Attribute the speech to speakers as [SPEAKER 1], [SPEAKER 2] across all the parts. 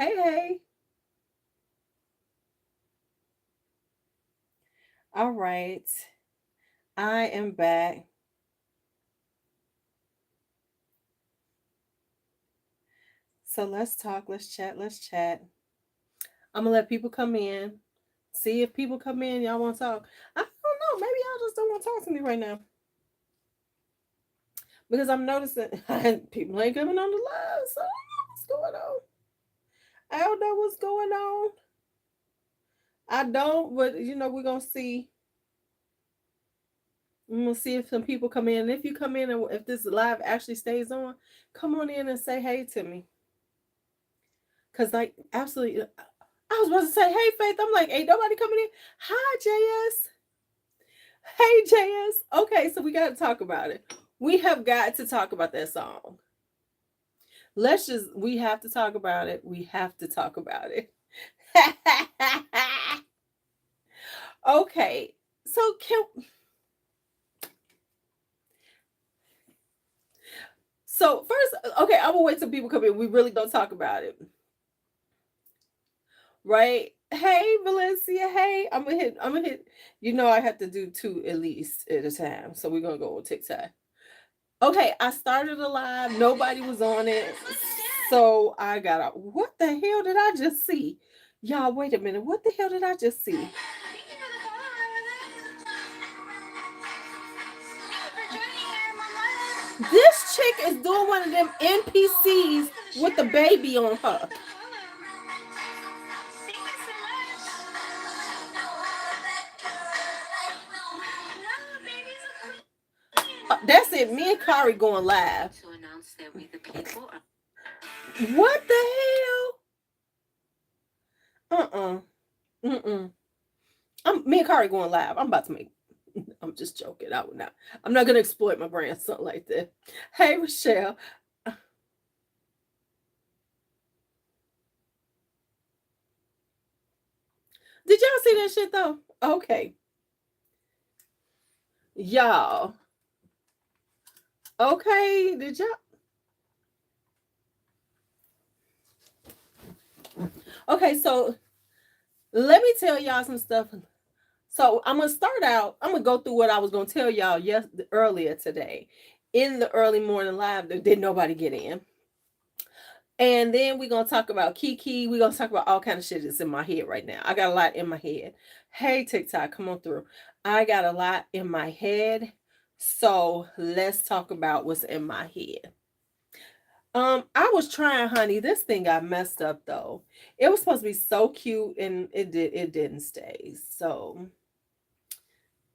[SPEAKER 1] Hey. All right. I am back. So let's talk. Let's chat. Let's chat. I'm gonna let people come in. See if people come in. Y'all want to talk? I don't know. Maybe y'all just don't want to talk to me right now because I'm noticing people ain't coming on the live. So I don't know what's going on. I don't know what's going on. I don't, but we're gonna see. I'm gonna see if some people come in. And if you come in and if this live actually stays on, come on in and say hey to me. Cause like absolutely, I was about to say hey Faith. I'm like, ain't nobody coming in. Hi JS. Hey JS. Okay, so we got to talk about it. We have got to talk about that song. We have to talk about it. We have to talk about it. Okay, so first, okay, I'm gonna wait till people come in. We really don't talk about it, right? Hey Valencia, hey, I'm gonna hit. I have to do two at least at a time, so we're gonna go on TikTok. Okay, I started a live. Nobody was on it. So I got out. What the hell did I just see? Y'all, wait a minute. What the hell did I just see? This chick is doing one of them NPCs with the baby on her. That's it. Me and Kari going live. What the hell? Mm-mm. Me and Kari going live. I'm about to make. I'm just joking. I would not. I'm not gonna exploit my grandson like that. Hey Rochelle. Did y'all see that shit though? Okay. Y'all. Okay. Did y'all? Okay, so let me tell y'all some stuff. So I'm gonna start out. I'm gonna go through what I was gonna tell y'all earlier today, in the early morning live. That did nobody get in, and then we're gonna talk about Keke. We're gonna talk about all kind of shit that's in my head right now. I got a lot in my head. Hey TikTok, come on through. I got a lot in my head, so let's talk about what's in my head. I was trying, honey. This thing got messed up though. It was supposed to be so cute and it didn't stay. So,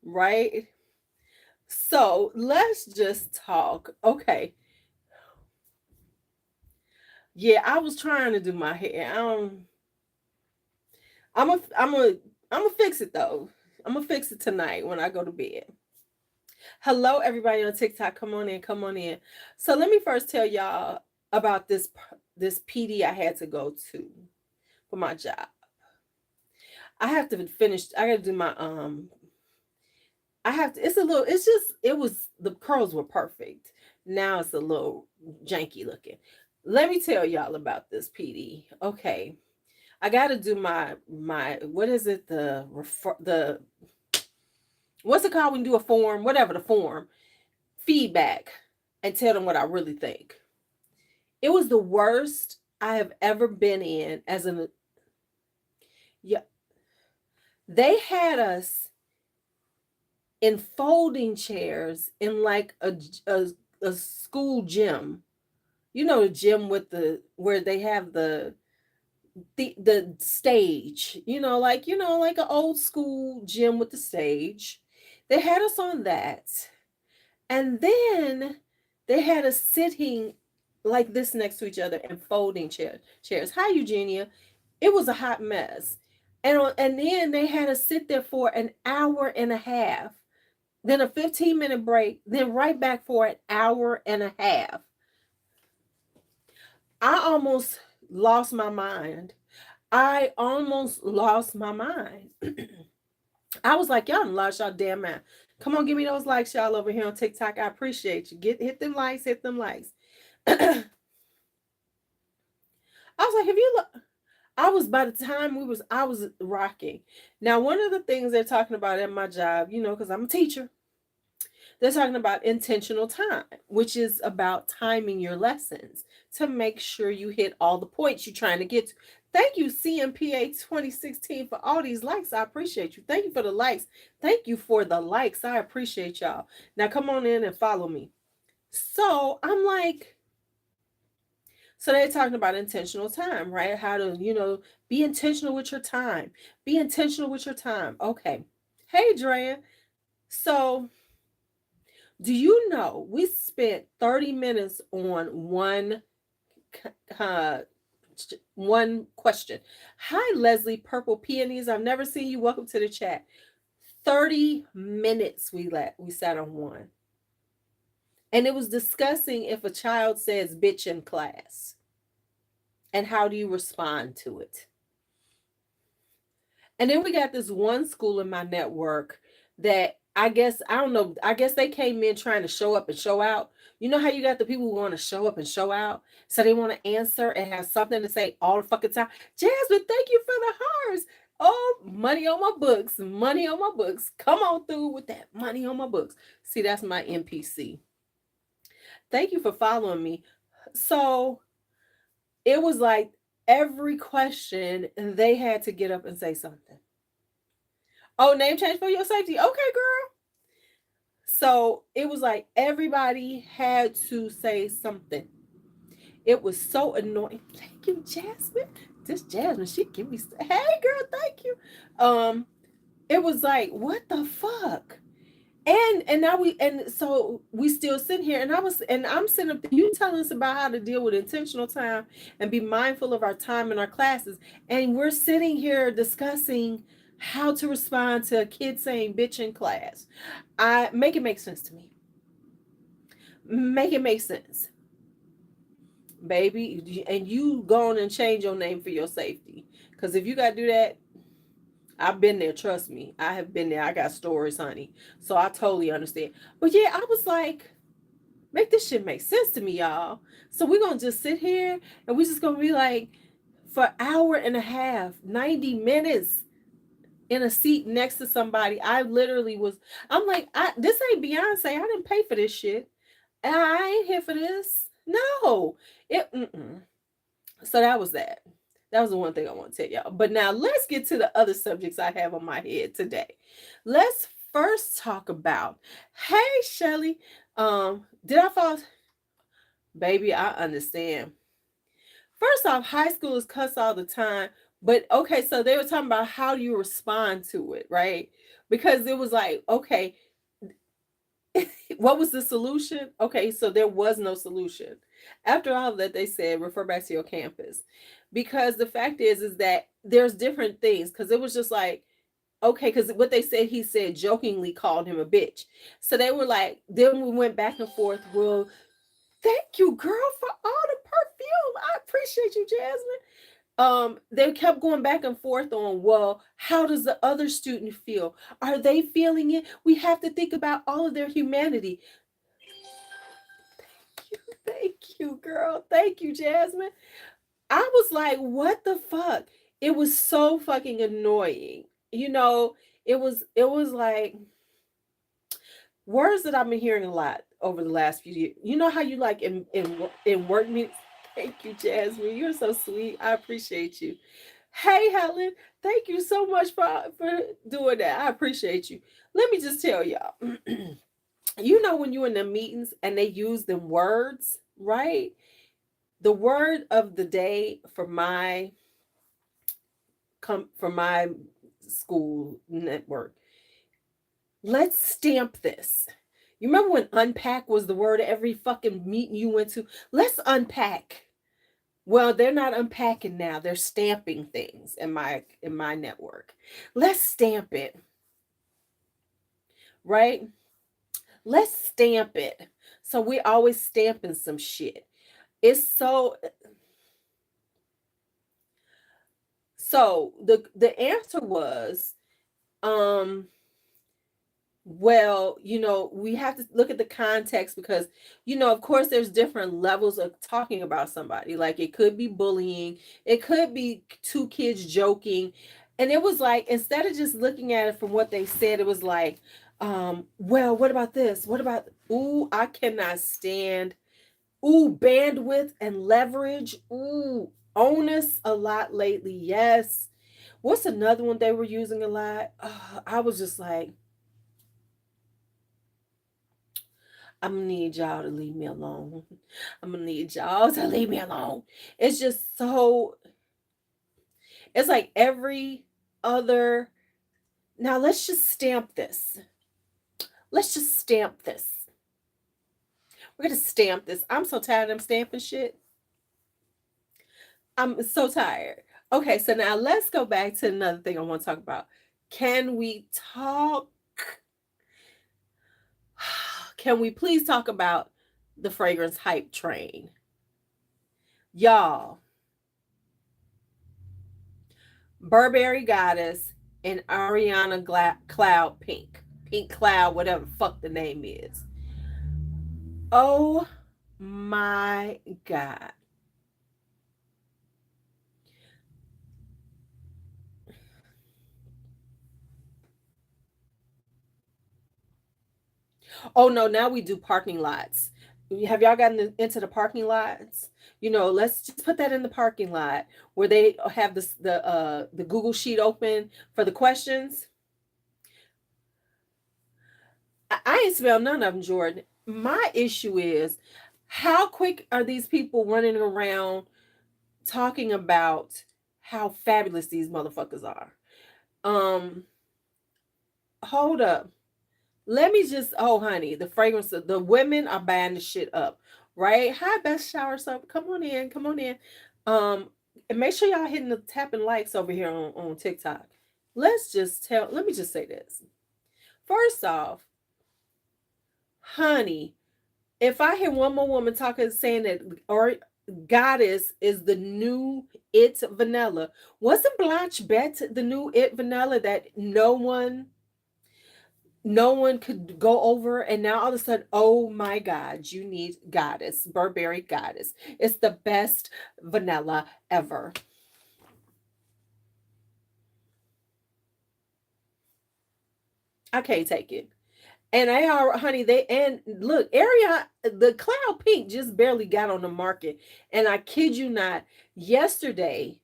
[SPEAKER 1] right? So, let's just talk. Okay. Yeah, I was trying to do my hair. I'm a I'm a I'm gonna fix it though. I'm gonna fix it tonight when I go to bed. Hello everybody on TikTok. Come on in, come on in. So, let me first tell y'all about this PD I had to go to for my job. I have to finish. I got to do my I have to. It's a little. It's just. It was the curls were perfect. Now it's a little janky looking. Let me tell y'all about this PD. Okay, I got to do my. What is it? The what's it called when you do a form? Whatever the form, feedback, and tell them what I really think. It was the worst I have ever been in as an. Yeah, they had us in folding chairs in like a school gym. You know the gym with the where they have the stage. Like an old school gym with the stage. They had us on that. And then they had us sitting like this next to each other in folding chairs. Hi Eugenia. It was a hot mess. And then they had us sit there for an hour and a half, then a 15-minute break, then right back for an hour and a half. I almost lost my mind. I almost lost my mind. I was like, y'all lost y'all damn mind. Come on, give me those likes, y'all over here on TikTok. I appreciate you. Hit them likes, hit them likes. I was like, have you look? I was by the time I was rocking. Now, one of the things they're talking about at my job, because I'm a teacher, they're talking about intentional time, which is about timing your lessons to make sure you hit all the points you're trying to get to. Thank you, CMPA 2016, for all these likes. I appreciate you. Thank you for the likes. Thank you for the likes. I appreciate y'all. Now, come on in and follow me. So I'm like, so they're talking about intentional time, right? How to, be intentional with your time. Be intentional with your time. Okay. Hey, Drea. So, do you know we spent 30 minutes on uh, one question? Hi, Leslie, Purple Peonies. I've never seen you. Welcome to the chat. 30 minutes we sat on one. And it was discussing if a child says bitch in class. And how do you respond to it? And then we got this one school in my network that I don't know, I guess they came in trying to show up and show out. You know how you got the people who want to show up and show out? So they want to answer and have something to say all the fucking time. Jasmine, thank you for the hearts. Oh, money on my books. Money on my books. Come on through with that money on my books. See, that's my NPC. Thank you for following me. So it was like every question they had to get up and say something. Oh, name change for your safety. Okay, girl. So it was like everybody had to say something. It was so annoying. Thank you, Jasmine. This Jasmine, she give me. Hey, girl, thank you. It was like, what the fuck? And now so we still sitting here, and I'm sitting up there, you telling us about how to deal with intentional time and be mindful of our time in our classes, and we're sitting here discussing how to respond to a kid saying bitch in class. I make it make sense to me. Make it make sense, baby. And you go on and change your name for your safety, because if you got to do that, I've been there, trust me. I have been there. I got stories, honey. So I totally understand. But yeah, I was like, make this shit make sense to me, y'all. So we're gonna just sit here and we just gonna be like, for an hour and a half, 90 minutes in a seat next to somebody. I'm like, this ain't Beyonce. I didn't pay for this shit. I ain't here for this. No. So that was that. That was the one thing I want to tell y'all. But now let's get to the other subjects I have on my head today. Let's first talk about, hey, Shelly, did I fall? Baby, I understand. First off, high school is cuss all the time. But okay, so they were talking about how do you respond to it, right? Because it was like, okay, what was the solution? Okay, so there was no solution. After all of that, they said refer back to your campus, because the fact is that there's different things. Because it was just like, okay, because what they said, he said jokingly called him a bitch. So they were like, then we went back and forth. Well, thank you, girl, for all the perfume. I appreciate you, Jasmine. They kept going back and forth on, well, how does the other student feel? Are they feeling it? We have to think about all of their humanity. Thank you, girl. Thank you, Jasmine. I was like, what the fuck? It was so fucking annoying. It was like words that I've been hearing a lot over the last few years. You know how you like in work meetings? Thank you, Jasmine. You're so sweet. I appreciate you. Hey, Helen. Thank you so much for doing that. I appreciate you. Let me just tell y'all. When you're in the meetings and they use them words, right? The word of the day for my school network. Let's stamp this. You remember when unpack was the word of every fucking meeting you went to? Let's unpack. Well, they're not unpacking now. They're stamping things in my network. Let's stamp it. Right? Let's stamp it. So we're always stamping some shit. It's so the answer was Well, we have to look at the context because, of course, there's different levels of talking about somebody. Like it could be bullying, it could be two kids joking. And it was like, instead of just looking at it from what they said, it was like, well, what about this? What about, ooh, I cannot stand, ooh, bandwidth and leverage, ooh, onus a lot lately. Yes. What's another one they were using a lot? I was just like, I'm gonna need y'all to leave me alone. I'm gonna need y'all to leave me alone. It's just so, it's like every other. Now let's just stamp this. Let's just stamp this. We're gonna stamp this. I'm so tired of them stamping shit. I'm so tired. Okay, so now let's go back to another thing I want to talk about. Can we talk? Can we please talk about the fragrance hype train? Y'all, Burberry Goddess and Ariana Cloud Pink. Pink Cloud, whatever the fuck the name is. Oh my God. Oh no, now we do parking lots. Have y'all gotten into the parking lots? Let's just put that in the parking lot where they have the Google sheet open for the questions. I ain't smell none of them, Jordan. My issue is, how quick are these people running around talking about how fabulous these motherfuckers are? Um, Hold up. Let me just, oh honey, the fragrance of the women are buying the shit up, right? Hi, best shower soap. Come on in, come on in. And make sure y'all hitting the tapping likes over here on TikTok. Let me just say this. First off, honey, if I hear one more woman talking saying that or Goddess is the new It Vanilla, wasn't Blanche Bet the new It Vanilla that no one could go over, and now all of a sudden, oh my God, you need Goddess, Burberry Goddess. It's the best vanilla ever. I can't take it. And they are, honey, and look, area the cloud pink just barely got on the market. And I kid you not, yesterday,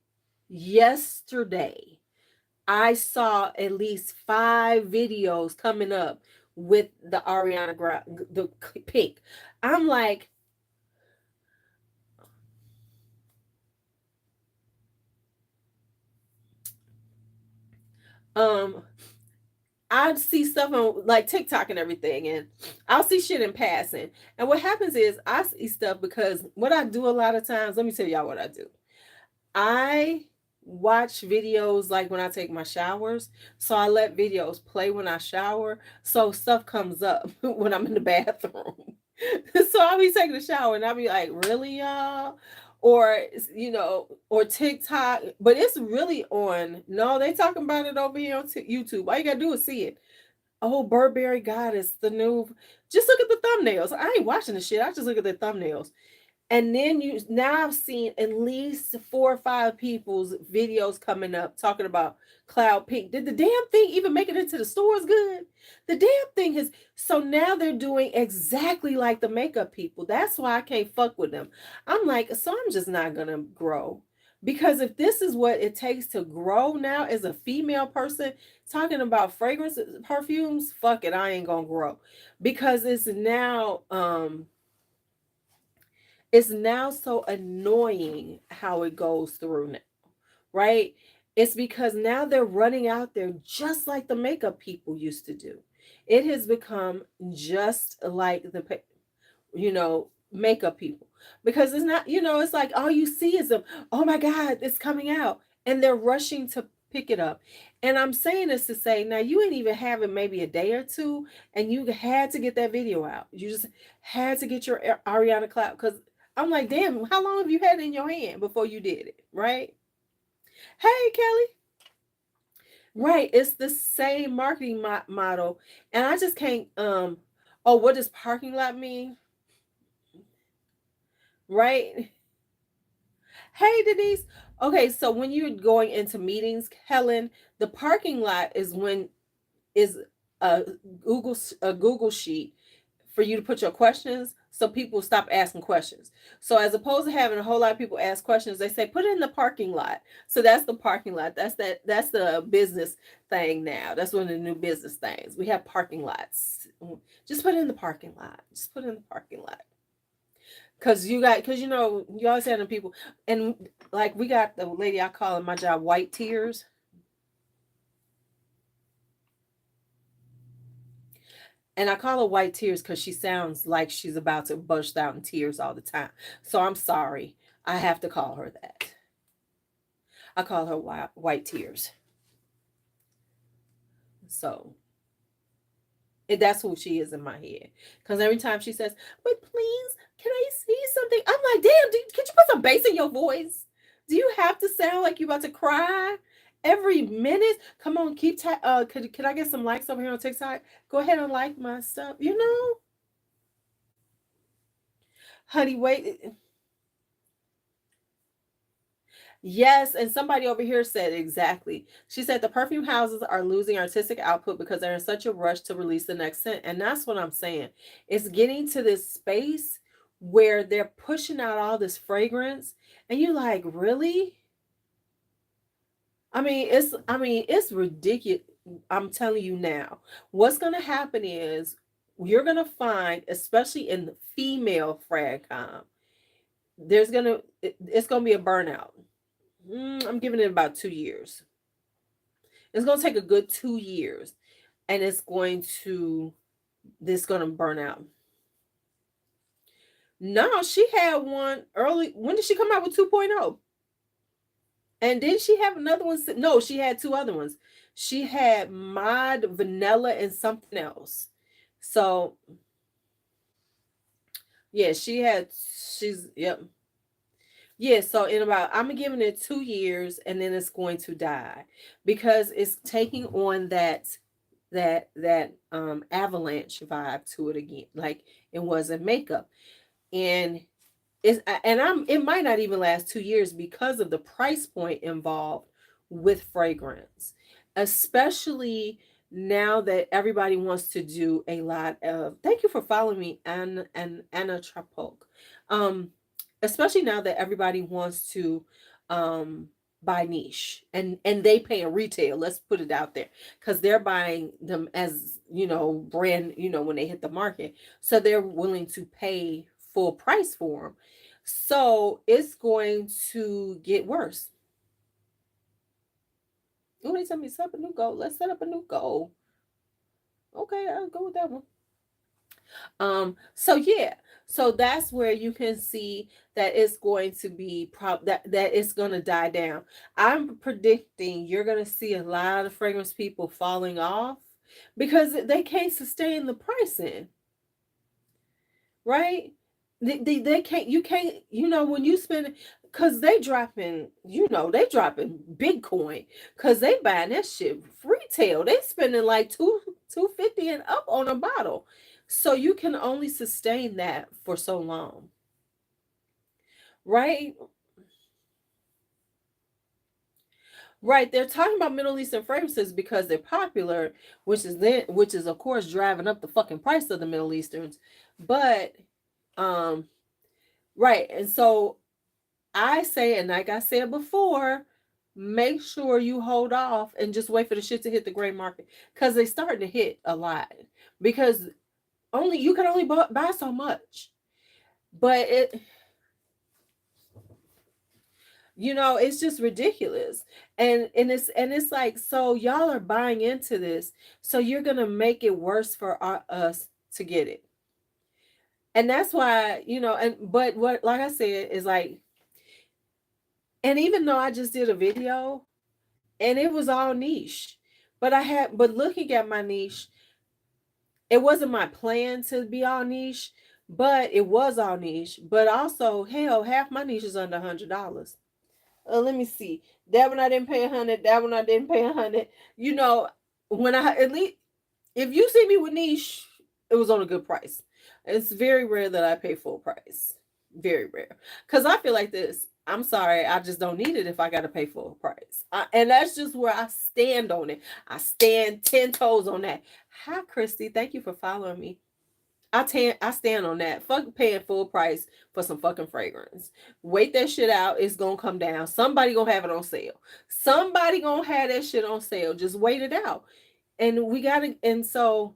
[SPEAKER 1] I saw at least 5 videos coming up with the the pink. I'm like, um, I see stuff on like TikTok and everything, and I'll see shit in passing. And what happens is I see stuff because what I do a lot of times, let me tell y'all what I do. I watch videos like when I take my showers. So I let videos play when I shower. So stuff comes up when I'm in the bathroom. So I'll be taking a shower and I'll be like, really, y'all? Or, or TikTok, but it's really on. No, they talking about it over here on YouTube. All you gotta do is see it. Oh, Burberry Goddess, the new. Just look at the thumbnails. I ain't watching the shit. I just look at the thumbnails. And then now I've seen at least 4 or 5 people's videos coming up talking about Cloud Pink. Did the damn thing even make it into the stores good? The damn thing has, so now they're doing exactly like the makeup people. That's why I can't fuck with them. I'm like, so I'm just not gonna grow. Because if this is what it takes to grow now as a female person talking about fragrance perfumes, fuck it, I ain't gonna grow. Because it's now so annoying how it goes through now, right? It's because now they're running out there just like the makeup people used to do. It has become just like makeup people, because it's not, it's like all you see is them. Oh my God, it's coming out, and they're rushing to pick it up. And I'm saying this to say, now you ain't even having maybe a day or two, and you had to get that video out. You just had to get your Ariana Cloud, because I'm like, damn, how long have you had it in your hand before you did it, right? Hey, Kelly. Right. It's the same marketing model. And I just can't, oh, what does parking lot mean? Right. Hey, Denise. Okay. So when you're going into meetings, Helen, the parking lot is a Google sheet for you to put your questions so people stop asking questions. So as opposed to having a whole lot of people ask questions, they say put it in the parking lot. So that's the parking lot. That's the business thing now. That's one of the new business things. We have parking lots. Just put it in the parking lot. Just put it in the parking lot. Cause you know, you always have the people, and like we got the lady I call in my job white tears. And I call her white tears because she sounds like she's about to burst out in tears all the time. So I'm sorry. I have to call her that. I call her white tears. So that's who she is in my head. Because every time she says, but please, can I see something? I'm like, damn, can you put some bass in your voice? Do you have to sound like you about to cry every minute? Come on, could I get some likes over here on TikTok? Go ahead and like my stuff. You know, honey, wait. Yes, and somebody over here said exactly. She said the perfume houses are losing artistic output because they're in such a rush to release the next scent. And that's what I'm saying. It's getting to this space where they're pushing out all this fragrance and you're like, "Really?" I mean, it's ridiculous. I'm telling you now. What's going to happen is you're going to find, especially in the female fragcom, it's going to be a burnout. I'm giving it about 2 years. It's going to take a good 2 years, and this going to burn out. No, she had one early. When did she come out with 2.0? And did she have another one? No, she had two other ones. She had mod, vanilla, and something else. So yeah, yep. Yeah, so in about I'm giving it 2 years and then it's going to die because it's taking on that avalanche vibe to it again, like it was in makeup. And it might not even last 2 years because of the price point involved with fragrance, especially now that everybody wants to do a lot of. Thank you for following me, and Anna Trapok. Um, especially now that everybody wants to buy niche and they pay a retail. Let's put it out there because they're buying them as brand. When they hit the market, so they're willing to pay full price for them. So it's going to get worse. Oh, they tell me set up a new goal. Let's set up a new goal. Okay, I'll go with that one. So yeah, so that's where you can see that it's going to be that it's going to die down. I'm predicting you're going to see a lot of fragrance people falling off because they can't sustain the pricing, right? They can't, you can't, when you spend, because they dropping Bitcoin because they buying that shit retail. They spending like 250 and up on a bottle. So you can only sustain that for so long, right? Right. They're talking about Middle Eastern fragrances because they're popular, which is of course driving up the fucking price of the Middle Easterns. But um right. And so I say, and like I said before, make sure you hold off and just wait for the shit to hit the gray market because they starting to hit a lot. Because you can only buy so much, but it's just ridiculous. And it's like, so y'all are buying into this, so you're gonna make it worse for us to get it. And that's why, but what, like I said, is like, and even though I just did a video and it was all niche. But looking at my niche, it wasn't my plan to be all niche, but it was all niche. But also, hell, half my niche is under $100. Let me see. That one I didn't pay 100. That one I didn't pay 100. You know, when I at least if you see me with niche, it was on a good price. It's very rare that I pay full price. Very rare. Because I feel like this. I'm sorry, I just don't need it if I got to pay full price. And that's just where I stand on it. I stand 10 toes on that. Hi, Christy. Thank you for following me. I stand on that. Fuck paying full price for some fucking fragrance. Wait that shit out. It's gonna come down. Somebody gonna have it on sale. Somebody gonna have that shit on sale. Just wait it out. And we gotta. And so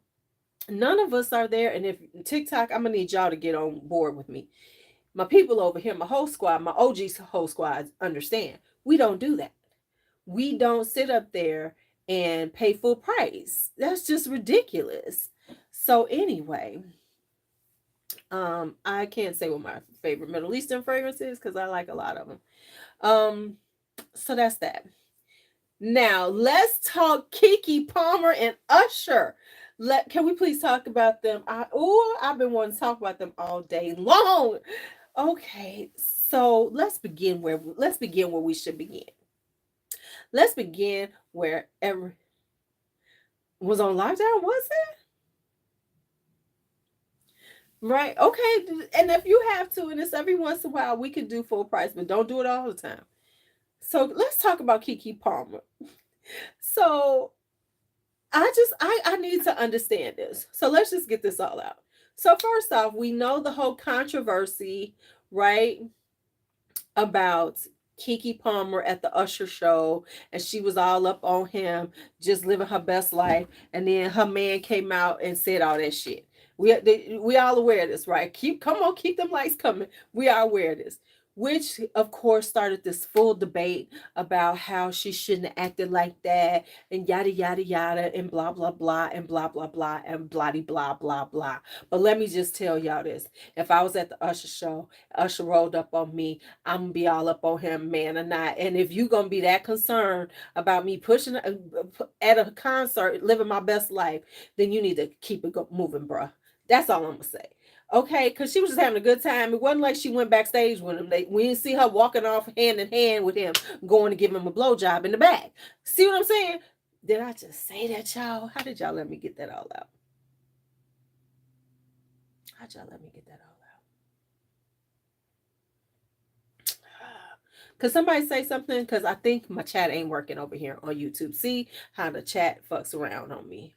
[SPEAKER 1] none of us are there. And if TikTok, I'm gonna need y'all to get on board with me. My people over here, my whole squad, my OG whole squad, understand. We don't do that. We don't sit up there and pay full price. That's just ridiculous. So anyway, I can't say what my favorite Middle Eastern fragrance is because I like a lot of them. So that's that. Now let's talk Keke Palmer and Usher. Can we please talk about them? I've been wanting to talk about them all day long. Okay, so let's begin where we should begin. Let's begin where every was on lockdown, was it? Right. Okay. And if you have to, and it's every once in a while, we can do full price, but don't do it all the time. So let's talk about Keke Palmer. So I need to understand this. So let's just get this all out. So first off, we know the whole controversy, right? About Keke Palmer at the Usher show, and she was all up on him, just living her best life. And then her man came out and said all that shit. We all aware of this, right? Keep them lights coming. We are aware of this, which of course started this full debate about how she shouldn't have acted like that, and yada yada yada, and blah blah blah, and blah blah blah, and bloody blah blah blah. But let me just tell y'all this: if I was at the Usher show, Usher rolled up on me, I'm gonna be all up on him, man or not. And if you gonna be that concerned about me pushing at a concert, living my best life, then you need to keep it moving, bruh. That's all I'm gonna say. Okay, because she was just having a good time. It wasn't like she went backstage with him. We didn't see her walking off hand in hand with him, going to give him a blowjob in the back. See what I'm saying? Did I just say that, y'all? How did y'all let me get that all out? How'd y'all let me get that all out? Could somebody say something? Because I think my chat ain't working over here on YouTube. See how the chat fucks around on me.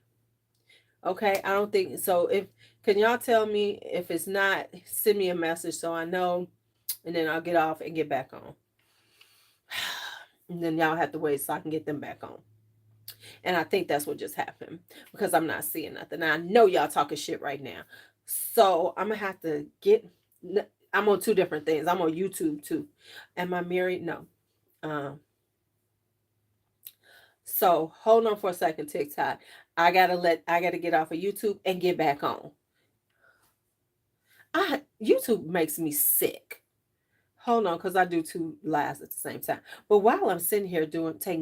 [SPEAKER 1] Okay, I don't think so. If can y'all tell me if it's not, send me a message so I know, and then I'll get off and get back on. And then y'all have to wait so I can get them back on. And I think that's what just happened because I'm not seeing nothing. Now, I know y'all talking shit right now. So I'm gonna have to get. I'm on two different things. I'm on YouTube too. Am I married? No. So hold on for a second, TikTok. I gotta get off of YouTube and get back on. YouTube makes me sick. Hold on, because I do two lives at the same time. But while I'm sitting here taking